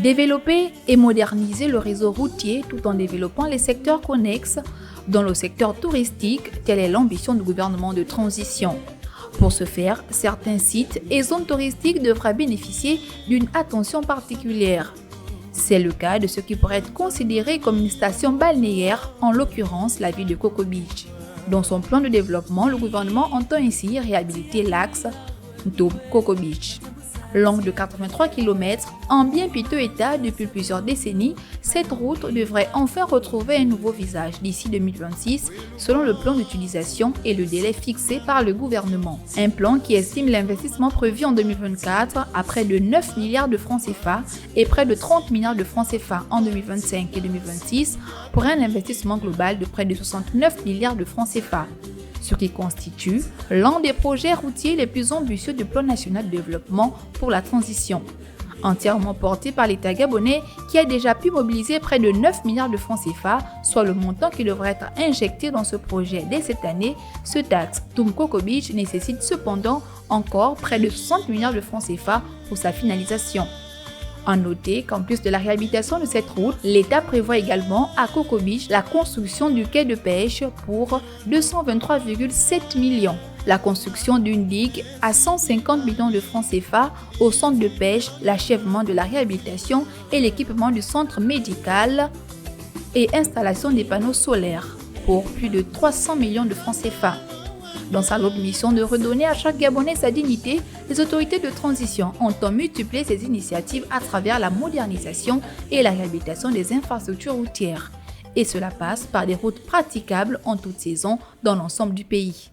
Développer et moderniser le réseau routier tout en développant les secteurs connexes, dont le secteur touristique, telle est l'ambition du gouvernement de transition. Pour ce faire, certains sites et zones touristiques devraient bénéficier d'une attention particulière. C'est le cas de ce qui pourrait être considéré comme une station balnéaire, en l'occurrence la ville de Coco Beach. Dans son plan de développement, le gouvernement entend ainsi réhabiliter l'axe Ntobe-Coco Beach. Longue de 83 km, en bien piteux état depuis plusieurs décennies, cette route devrait enfin retrouver un nouveau visage d'ici 2026 selon le plan d'utilisation et le délai fixé par le gouvernement. Un plan qui estime l'investissement prévu en 2024 à près de 9 milliards de francs CFA et près de 30 milliards de francs CFA en 2025 et 2026 pour un investissement global de près de 69 milliards de francs CFA. Ce qui constitue l'un des projets routiers les plus ambitieux du Plan national de développement pour la transition. Entièrement porté par l'État gabonais qui a déjà pu mobiliser près de 9 milliards de francs CFA, soit le montant qui devrait être injecté dans ce projet dès cette année, ce axe Ntobe-Coco Beach nécessite cependant encore près de 60 milliards de francs CFA pour sa finalisation. À noter qu'en plus de la réhabilitation de cette route, l'État prévoit également à Coco Beach la construction du quai de pêche pour 223,7 millions, la construction d'une digue à 150 millions de francs CFA au centre de pêche, l'achèvement de la réhabilitation et l'équipement du centre médical et installation des panneaux solaires pour plus de 300 millions de francs CFA. Dans sa lourde mission de redonner à chaque Gabonais sa dignité, les autorités de transition entendent multiplier ces initiatives à travers la modernisation et la réhabilitation des infrastructures routières. Et cela passe par des routes praticables en toute saison dans l'ensemble du pays.